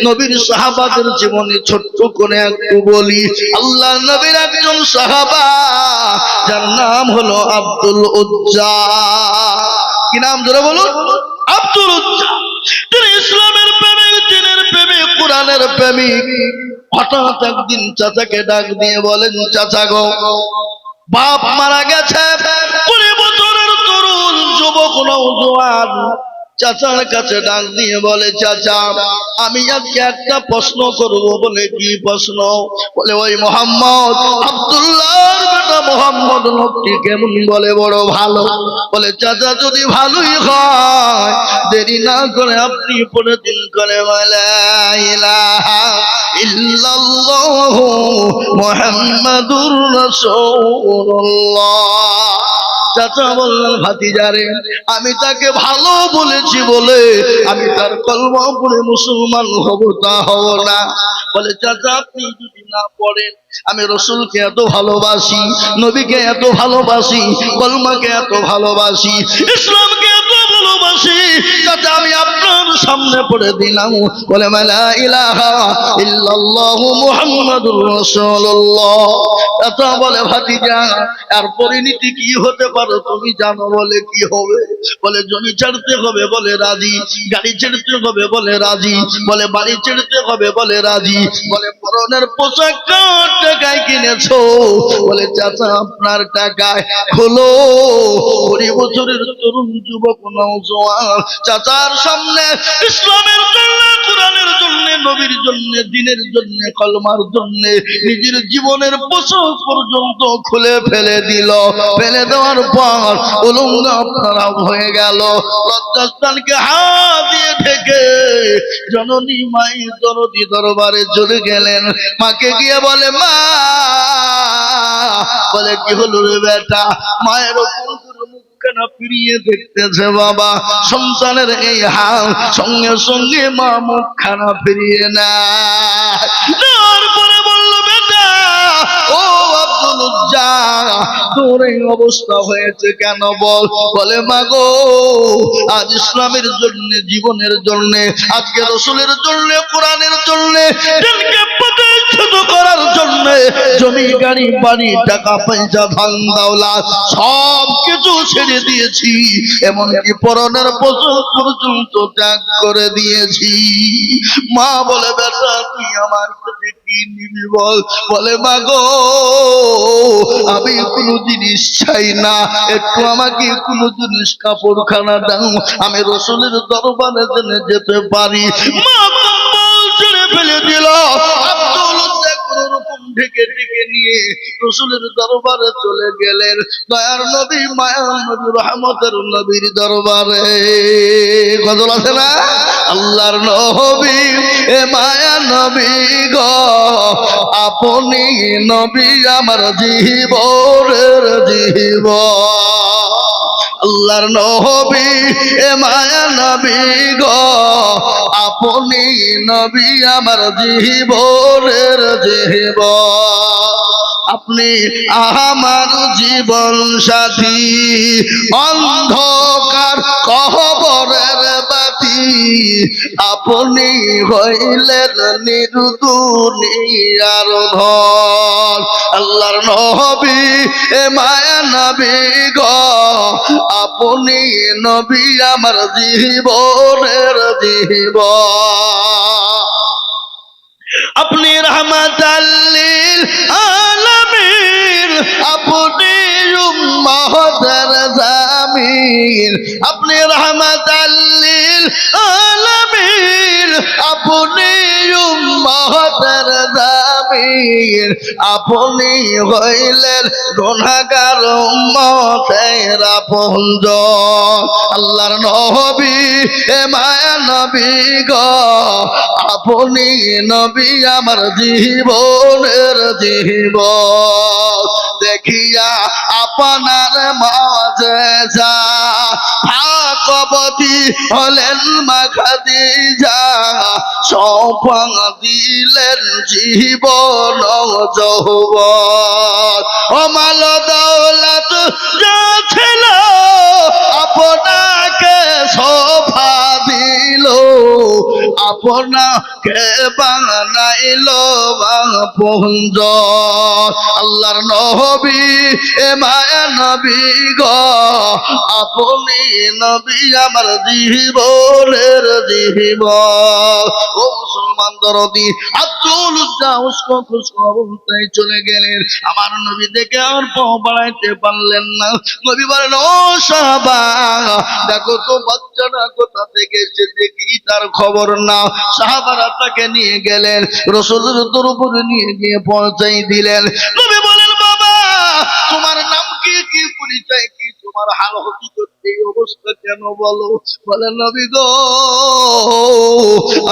নবীর সাহাবাদের জীবনে ছোট্ট করে একটু বলি। আল্লাহ নবীর একজন সাহাবা, যার নাম হলো আব্দুল উজ্জা। কি নাম জোরে বলুন? আব্দুল উজ্জা। তিনি ইসলামের প্রেমিক, দ্বীনের প্রেমিক, কোরআনের প্রেমিক। হঠাৎ একদিন চাচাকে ডাক দিয়ে বলেন, চাচা গো, বাপ মারা গেছে, 20 বছরের তরুণ যুবক নওজোয়ান। চাচার কাছে ডাক দিয়ে বলে, চাচা আমি আজকে একটা প্রশ্ন করব। বলে, কি প্রশ্ন? বলে, ওই মোহাম্মদ, আব্দুল্লাহর বেটা মোহাম্মদ লোকটি কেমন? বলে, বড় ভালো। বলে, চাচা যদি ভালোই হয়, দেরি না করে আপনি পড়ে দিন করে লা ইলাহা ইল্লাল্লাহু মুহাম্মাদুর রাসূলুল্লাহ। চাচা বললেন, ভাতিজারে, আমি তাকে ভালো বলেছি বলে আমি তার কলমা পড়ে মুসলমান হব তা হব না। বলে, চাচা আপনি যদি না পড়েন, আমি রসুলকে এত ভালোবাসি, নবীকে এত ভালোবাসি, কলমাকে এত ভালোবাসি, ইসলামকে এত ভালোবাসি, চাচা আমি আপনার সামনে পড়ে দিলাম। বলে, লা ইলাহা ইল্লাল্লাহু মুহাম্মাদুর রাসূলুল্লাহ। চাচা বলে, ভাতিজা আর পরিণতি কি হতে পারে তুমি জানো? বলে, কি হবে? বলে, জমি ছাড়তে হবে। বলে, রাজি। গাড়ি ছেড়তে হবে। বলে, রাজি। বলে, বাড়ি ছেড়তে হবে। বলে, রাজি। বলে, পরনের পোশাক কার টাকায় কিনেছো? বলে, চাচা আপনার টাকায়। হলো 20 বছরের তরুণ যুবক নওজোয়ান চাচার সামনে ইসলামের জন্য, কোরআনের জন্য, নবীর জন্য, দ্বীনের জন্য, কলমার জন্য নিজের জীবনের পোশাক পর্যন্ত খুলে ফেলে দিল। ফেলে দেওয়ার পর উলঙ্গ আপনারা হয়ে গেল। লজ্জাস্থানকে হাত দিয়ে ঢেকে জননী মাই দরদি দরবারে চলে গেলেন। মাকে গিয়ে বলে, মা। বলে, কি হলো রে বেটা? মায়ের মুখখানা ফিরিয়ে দেখতেছে বাবা, সন্তানের এই হাল। সঙ্গে সঙ্গে মা মুখখানা ফিরিয়ে নেয়। তারপরে বলল, বেটা ও আব্দুল উজ্জা, তোর এই অবস্থা হয়েছে কেন বল? বলে, মা গো, আজ ইসলামের জন্য, জীবনের জন্য, আজকে রসুলের জন্য, কোরআনের জন্য, দিনকে প্রতিষ্ঠিত করার জন্য জমি, গাড়ি, বাড়ি, টাকা পয়সা, ধন দৌলত সব কিছু ছেড়ে দিয়েছি, এমনকি পরনের পোশাক পর্যন্ত ত্যাগ করে দিয়েছি। মা বলে, বেটা তুই আমার কাছে কি নিবি বল? বলে, মা গো, আমি কোনো জিনিস চাই না, একটু আমাকে কোনো জিনিস কাপড়খানা দাও, আমি রসুলের দরবারে যেতে পারি। মা কম্বল ছেড়ে ফেলে দিল। আব্দুল উজ্জা কোনো রকম ঢেকে ঢেকে নিয়ে রসুলের দরবারে চলে গেলেন। দয়ার নবী, মায়ার নবী, রহমতের নবীর দরবারে। গজল আছে না? আল্লাহর নবী এ মায়া নবী গো, আপনি নবী আমার জীবনের জীবন। আল্লাহর নবী এ মায়া নবী গো, আপনি নবী আমার জীবনের জীবন। আপনি আমার জীবন সাথী, অন্ধকার কবরের বাতি, আপনি হইলেন নির্দুনিয়ার ধন। আল্লাহর নবী এ মায়া নবী গো, আপনি নবী আমার জীবনের জীবন। আপনি রহমাতাল লিল আলামিন, আপনি উম্মতের জামিন। আপনি রহমাতাল লিল আলামিন, আপনি উম্মতের জামিন। আপনি হইলেন গুনাহগার উম্মতের আপনজন। আল্লাহর নবী এ মায়া নবী গো, আপনি নবী আমার জীবনের জীবন। দেখিয়া আপনার মাঝে যা ভাগবতী হলেন মা খাদিজা, সৌপা দিলেন জীবন যৌবন। ও মাল দৌলত যা ছিল আপনাকে সৌপা দিল, কল্পনা কে বানাইলো পুঞ্জ আল্লাহর নবী এ মায়া নবী গো আপনি নবী আমার জীবনের জীবন ও মুসলমান দরদি আব্দুল উজ্জাউসকো খুশখবরটাই চলে গেলেন আমার নবী দেখে আর পাও বাড়াইতে পারলেন না নবী বলেন ও সাহাবা দেখো তো বাচ্চাটা কোথা থেকে এসে দেখি তার খবর না সাহাবারা তাকে নিয়ে গেলেন রাসূলের দরবারে নিয়ে গিয়ে পৌঁছাই দিলেন নবী বলেন বাবা তোমার নাম কি কি পরিচয় কি তোমার হাল হকিকত এই অবস্থা কেন বলো বলে নবী গো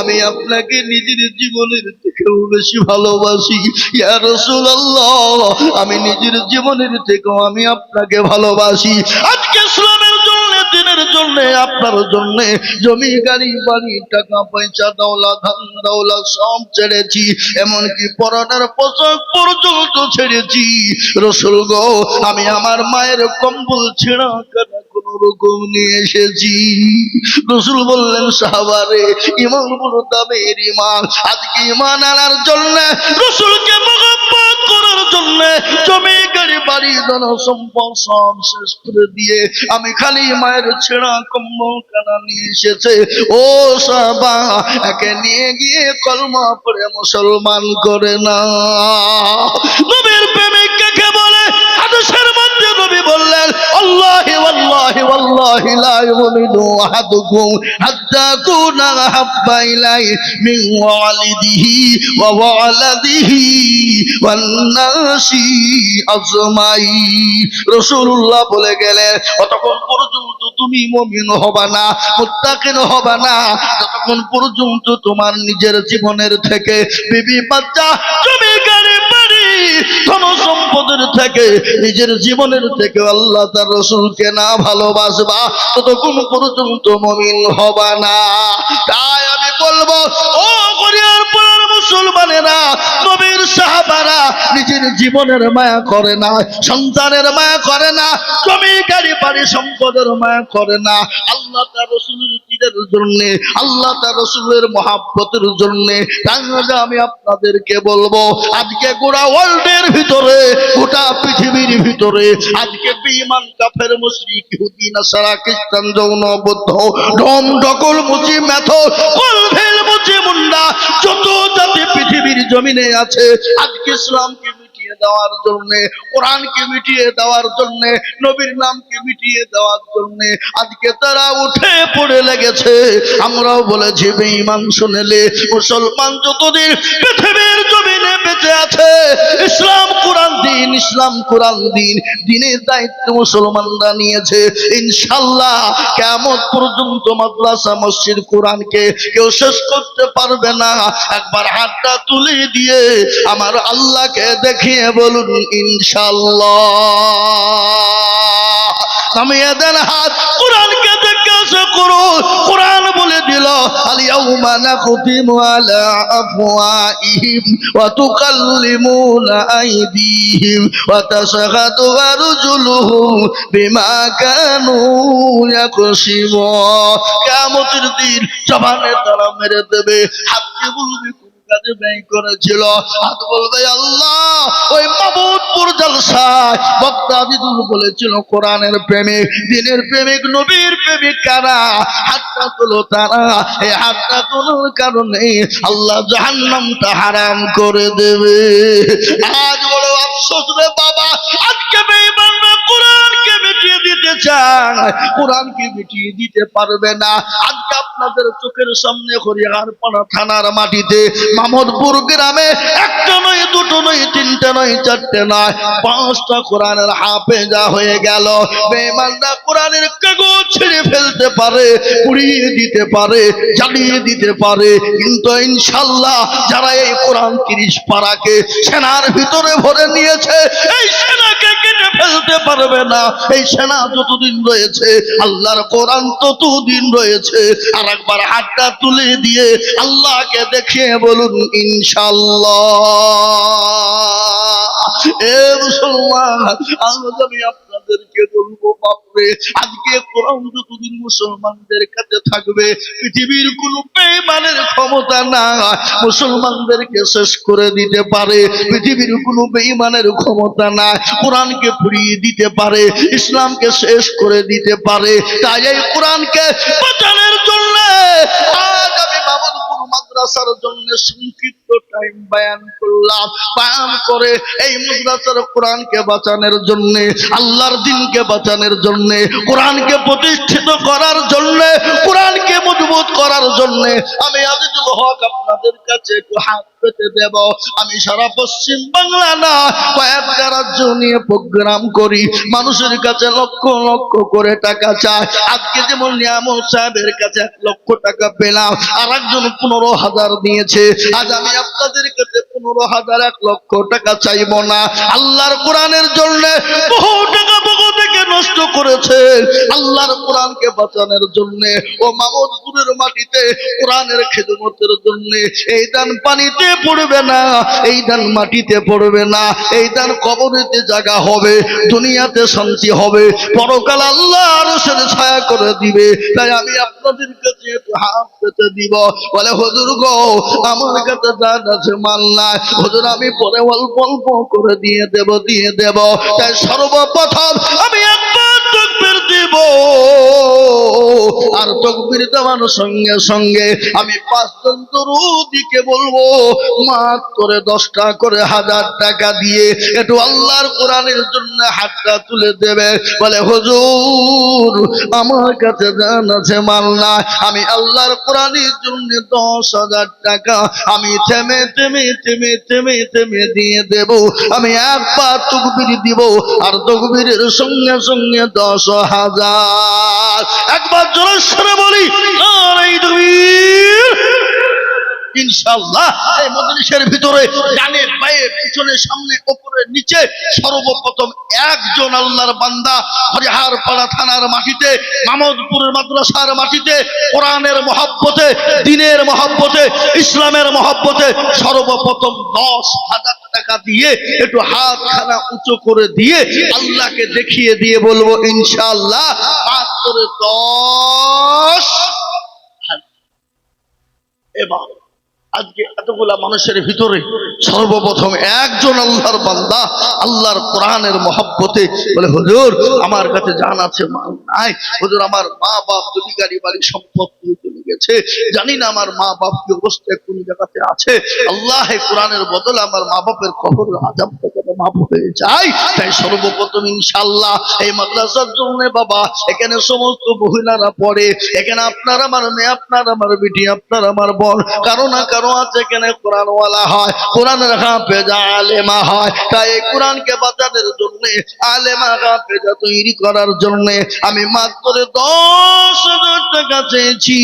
আমি আপনাকে নিজের জীবনের থেকেও বেশি ভালোবাসি ইয়া রাসূলুল্লাহ আমি নিজের জীবনের থেকেও আমি আপনাকে ভালোবাসি আজকে ইসলামের জন্য দিনের জন্য আপনার জন্য জমি গাড়ি বাড়ি টাকা পয়সা দৌলত ধন দৌলত সব ছেড়েছি এমনকি পরনের পোশাক পর্যন্ত ছেড়েছি রাসূল গো আমি আমার মায়ের কম্বল ছেঁড়া কাটা কোনো রকম নিয়ে এসেছি রাসূল বললেন সাহাবারে ঈমান বড় দামের ঈমান আজকে ঈমান আনার জন্য রাসূলকে মহব্বত করার জন্য জমি গাড়ি বাড়ি ধন সম্পদ সব শেষ করে দিয়ে আমি খালি মায়ের ছেঁড়া কম্বল কাটা নিয়ে এসেছে ও সাহাবা একে নিয়ে গিয়ে কলমা পড়ে মুসলমান করে না নবীর প্রেমিক কাকে বলে হাদিসের মধ্যে নবী বললেন আল্লাহি ওয়াল্লাহি ওয়াল্লাহি লা ইউমিনু আহাদুকুম হাত্তা কুনা হাব্বা ইলাইহি মিন ওয়ালিদিহি ওয়া ওয়ালাদিহি ওয়ান নাসি আজমাইন রাসূলুল্লাহ বলে গেলেন ততক্ষণ পর্যন্ত তুমি মুমিন হবা না মুত্তাকিন হবা না যতক্ষণ পর্যন্ত তোমার নিজের জীবনের থেকে বিবি বাচ্চা জমি গাড়ি বাড়ি ধন সম্পদের থেকে নিজের জীবনের থেকে আল্লাহ তার রাসূলকে না ভালোবাসবা ততক্ষণ পর্যন্ত মুমিন হবা না তাই আমি বলবো ও গরিয়ার পাড়ার মুসলমানেরা নবীর সাহাবারা নিজের জীবনের মায়া করে না সন্তানের মায়া করে না জমি গাড়ি বাড়ি সম্পদের মায়া করে না আল্লাহ তার রাসূলের দিনের জন্য আল্লাহ তার রাসূলের মহব্বতের জন্য তাই আমি আপনাদেরকে বলবো আজকে গোটা ওয়ার্ল্ডের ভিতরে গোটা পৃথিবীর ভিতরে আজকে বেঈমান কাফের মুশরিক ইহুদি নাসারা খ্রিস্টান জৈন বৌদ্ধ ঢম ঢকল মুচি মেথর কলভেল মুচি মুন্ডা যত জাতি পৃথিবীর জমিনে আছে আজকে ইসলামকে মিটিয়ে দেওয়ার জন্য কোরআনকে মিটিয়ে দেওয়ার জন্য নবীর নামকে মিটিয়ে দেওয়ার জন্য আজকে তারা উঠে পড়ে লেগেছে আমরাও বলেছি বেঈমান শুনেলে মুসলমান যতদিন পৃথিবীর জমিনে বেঁচে আছে ইসলাম কোরআন দিন দিনের দায়িত্ব মুসলমানরা নিয়েছে ইনশাআল্লাহ কিয়ামত পর্যন্ত মাদ্রাসা মসজিদ কোরআনকে কেউ শেষ করতে পারবে না একবার হাতটা তুলে দিয়ে আমার আল্লাহকে দেখিয়ে বলুন ইনশাআল্লাহ নামিয়ে দেন হাত কোরআনকে জিজ্ঞাসা করো কোরআন বলে দিল আল ইয়াউমা নাখতিমু আলা আফওয়াহিম ওয়া তুকাল্লিমুনা আইদিহিম ওয়া তাশহাদু আরজুলুহুম বিমা কানু ইয়াকসিবুন কিয়ামতের দিন জবানে তারা মেরে দেবে হাতকে বলবে কাজে ব্যয় করেছিল হাত বলবে আল্লাহ ওই মাবুদপুর জলসায় বক্তা বিদুর বলেছিল কোরআনের প্রেমিক দিনের প্রেমিক নবীর প্রেমিক কারা হাতটা তোলো তারা এই হাতটা তোলার কারণে আল্লাহ জাহান্নামটা হারাম করে দেবে আজ বড় আফসোস রে বাবা আজকে বেঈমানরা কোরআনকে মিটিয়ে দিতে চায় কোরআনকে মিটিয়ে দিতে পারবে না আজকে আপনাদের চোখের সামনে হরিয়ারপাড়া থানার মাটিতে মামদপুর গ্রামে একটা নয় দুটো নয় তিনটে নয় চারটে নয় পাঁচটা কোরআনের হাফেজা হয়ে গেল বেঈমানরা কোরআনের কাগজ ছিঁড়ে ফেলতে পারে পুড়িয়ে দিতে পারে জ্বালিয়ে দিতে পারে কিন্তু ইনশাআল্লাহ যারা এই কোরআন 30 পারাকে সেনার ভিতরে ভরে নিয়েছে এই সেনাকে কেটে ফেলতে পারবে না এই সেনা যতদিন রয়েছে আল্লাহর কোরআন ততদিন রয়েছে আর একবার হাতটা তুলে দিয়ে আল্লাহকে দেখিয়ে বলুন ইনশাআল্লাহ এ মুসলমান, আজ আমি আপনাদেরকে বলবো, বাপরে, আজকে কোরআন যতদিন মুসলমানদের কাছে থাকবে, পৃথিবীর কোন বেঈমানের ক্ষমতা না মুসলমানদেরকে শেষ করে দিতে পারে। পৃথিবীর কোন বেঈমানের ক্ষমতা না কোরআনকে পুড়িয়ে দিতে পারে, ইসলামকে শেষ করে দিতে পারে। তাই এই কোরআনকে বাঁচানোর জন্য আজ আমি মামুদপুর মাদ্রাসার জন্য সংক্ষিপ্ত টাইম বয়ান করলাম। বয়ান করে এই মাদ্রাসার কোরআনকে বাঁচানোর জন্য, আল্লাহর দ্বীনকে বাঁচানোর জন্য, কোরআনকে প্রতিষ্ঠিত করার জন্য, কোরআনকে মজবুত করার জন্য আমি আজিজুল হক আপনাদের কাছে একটু হাত পেতে দেব। আমি সারা পশ্চিম বাংলা না কয়েকটা রাজ্য নিয়ে প্রোগ্রাম করি, মানুষের কাছে লক্ষ লক্ষ করে টাকা চায়। আজকে যেমন নিয়ামত সাহেবের কাছে 1 লক্ষ টাকা পেলাম, আর একজন 15,000 দিয়েছে। আজ আমি আপনাদের কাছে 15,000 1 লক্ষ টাকা চাইব না। আল্লাহর কোরআনের জন্য বহু টাকা বহু থেকে নষ্ট করেছেন, আল্লাহর কোরআনকে বাঁচানোর জন্য। ও মামুদপুরের মাটিতে কোরআনের খেদমতের জন্য এই দান পানিতে পড়বে না, এই দান মাটিতে পড়বে না, এই দান কবরেতে জায়গা হবে, দুনিয়াতে শান্তি হবে, পরকাল আল্লাহ আরশের ছায়া করে দিবে। তাই আমি আপনাদের কাছে একটু হাত পেতে দিব। বলে হুজুর গো, আমার কাছে দান আছে, মাল নাই হুজুর, আমি পরে অল্প অল্প করে দিয়ে দেব। তাই সর্বপ্রথম আমি একবার তাকবীর দিব, আর তাকবীর দেওয়ার সঙ্গে সঙ্গে আমি 5 জন দরুদীকে বলবো মাত্র 10 টাকা করে 1000 টাকা দিয়ে একটু আল্লাহর কোরআনের জন্য হাতটা তুলে দেবে। বলে হুজুর, আমার কাছে দান আছে, মাল না, আমি আল্লাহর কোরআনের জন্য 10,000 টাকা আমি থেমে থেমে থেমে থেমে থেমে দিয়ে দেব। আমি একবার তাকবীর দিব, আর তাকবীরের সঙ্গে সঙ্গে 10,000। একবার জোরে সরে বলি নারে তাকবীর। ইনশাআল্লাহ এই মজলিসের ভিতরে ডানে বাঁয়ে পিছনে সামনে উপরে নিচে সর্বপ্রথম একজন আল্লাহর বান্দা হরিহারপাড়া থানার মাটিতে মামুদপুরের মাদ্রাসার মাটিতে কোরআনের মহব্বতে, দ্বীনের মহব্বতে, ইসলামের মহব্বতে সর্বপ্রথম 10,000 টাকা দিয়ে একটু হাতখানা উঁচু করে দিয়ে আল্লাহকে দেখিয়ে দিয়ে বলবো ইনশাআল্লাহ মাত্র 10। এবার আজকে এতগুলা মানুষের ভিতরে সর্বপ্রথম একজন আল্লাহর বান্দা আল্লাহর কোরআনের মহব্বতে বলে হুজুর, আমার কাছে জান আছে, মাল নাই হুজুর, আমার মা বাপ যদি গাড়ি বাড়ি সম্পদ নিয়ে চলে গেছে, জানি না আমার মা বাপ কি অবস্থায় কোন জায়গাতে আছে। আল্লাহ কোরআনের বদলে আমার মা বাপের কবরের আযাব থেকে মাফ হয়ে যায়। তাই সর্বপ্রথম ইনশাআল্লাহ এই মাদ্রাসার জন্য বাবা, এখানে সমস্ত মহিলারা পড়ে, এখানে আপনার আমার মেয়ে, আপনার আমার বেটি, আপনার আমার বোন, কারো না কারো আছে এখানে কোরআনওয়ালা হয়, কোরআনের হাফেজা আলেমা হয়। তাই এই কোরআনকে বাঁচানোর জন্য, আলেমা হাফেজা তৈরি করার জন্য আমি মাত্র 10,000 টাকা চেয়েছি।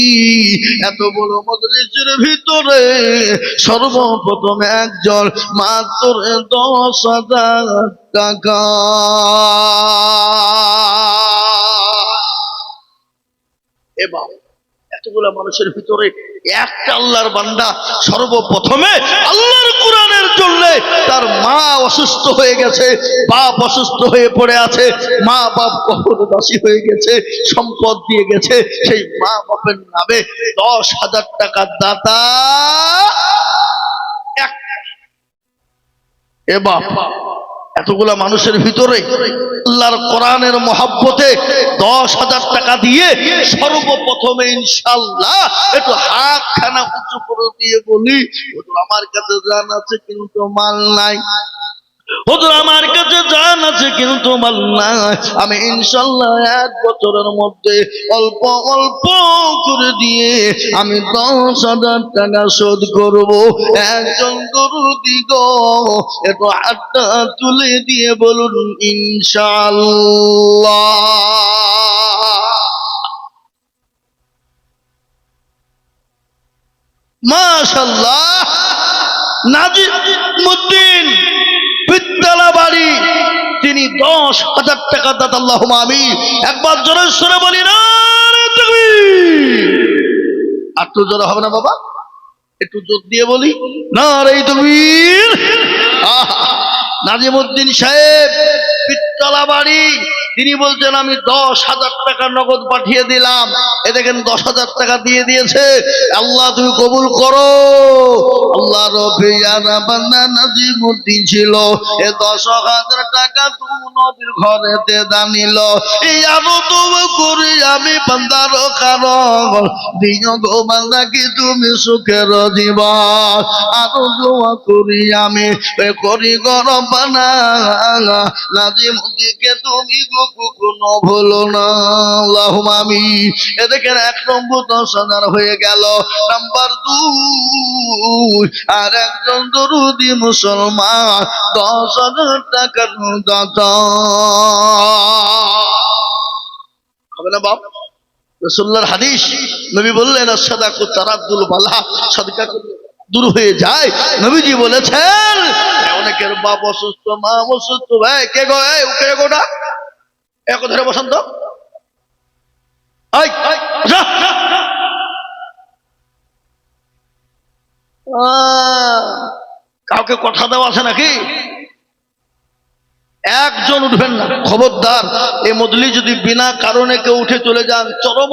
এত বড় মজলিসের ভিতরে সর্বপ্রথম একজন মাত্র 10,000 টাকা। এবার এতগুলা মানুষের ভিতরে একটা আল্লাহর বান্দা সর্বপ্রথমে আল্লাহর কোরআনের জন্য, তার মা অসুস্থ হয়ে গেছে, বাপ অসুস্থ হয়ে পড়ে আছে, মা বাপ কবরবাসী হয়ে গেছে, সম্পদ দিয়ে গেছে, সেই মা বাপের নামে 10,000 টাকার দাতা এক। এ বাপ, এতগুলা মানুষের ভিতরে আল্লাহর কোরআনের মহব্বতে 10,000 টাকা দিয়ে সর্বপ্রথমে ইনশাআল্লাহ একটু হাতখানা উঁচু করে দিয়ে বলি হুজুর, আমার কাছে জান আছে কিন্তু মাল নাই, হুজুর আমার কাছে জান আছে কিন্তু মাল নাই। আমি ইনশাআল্লাহ 1 বছরের মধ্যে অল্প অল্প করে দিয়ে আমি 10,000 টাকা শোধ করব। একজন দরুদি গো একটু হাতটা তুলে দিয়ে বলুন ইনশাআল্লাহ। মাশাআল্লাহ। নাজিমউদ্দিন বিদ্যালয় বাড়ি, তিনি 10,000 টাকা দাতা। আল্লাহুম্মা আমিন। একবার জোরে সরে বলি নারে তাকবীর। আর তো জোরে হবে না বাবা, একটু জোর দিয়ে বলি নারে তাকবীর। নাজিমউদ্দিন সাহেব পিত্তলা বাড়ি, তিনি বলছেন আমি 10,000 টাকা নগদ পাঠিয়ে দিলাম। এ দেখেন 10,000 টাকা দিয়ে দিয়েছে। আল্লাহ তুমি কবুল করো। আল্লাহ রবিয়ানা বান্দা নাজিমউদ্দিন ছিল, এ 10,000 টাকা তুমি নবীর ঘরেতে দানিল। এই আরো তো করি আমি বান্দার কারণ দিও গো বান্দা কি তুমি সুখের জীবন। আরো দোয়া করি আমি করি গরবানা নাজিমউদ্দিনকে তুমি গো কখনো ভুলো না। আল্লাহুম্মা আমিন। এ দেখেন 1 নম্বর 10,000 হয়ে গেল। নাম্বার 2, আর একজন দরুদি মুসলমান 10,000 টাকার দাতা হবে না বাপ? রাসূলুল্লাহর হাদিস, নবী বললেন সাদাকু তারাদ্দুল বালা, সাদকা দূর হয়ে যায়। নবীজি বলেছেন অনেকের বাপ অসুস্থ, মা অসুস্থ, ভাই কে গো, এই উঠে গোটা এক ধরে বসন্ত, এই কাউকে কথা দেওয়া আছে নাকি? একজন উঠবেন না, খবরদার। এই মজলিস যদি বিনা কারণে কেউ উঠে চলে যান, চরম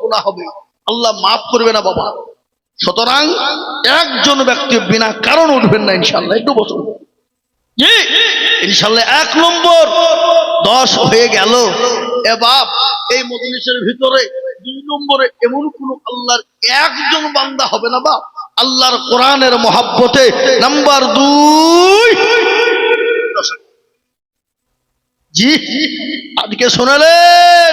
গুনাহ হবে, আল্লাহ মাফ করবে না বাবা। সুতরাং একজন ব্যক্তি বিনা কারণ উঠবেন না ইনশাআল্লাহ। একটু বসুন জি ইনশাআল্লাহ। 1 নম্বর 10 হয়ে গেল। এ বাপ, এই মজলিসের ভিতরে 2 নম্বরে এমন কোন আল্লাহর একজন বান্দা হবে না বাপ, আল্লাহর কোরআনের মহব্বতে। নাম্বার 2, জি আজকে শোনালেন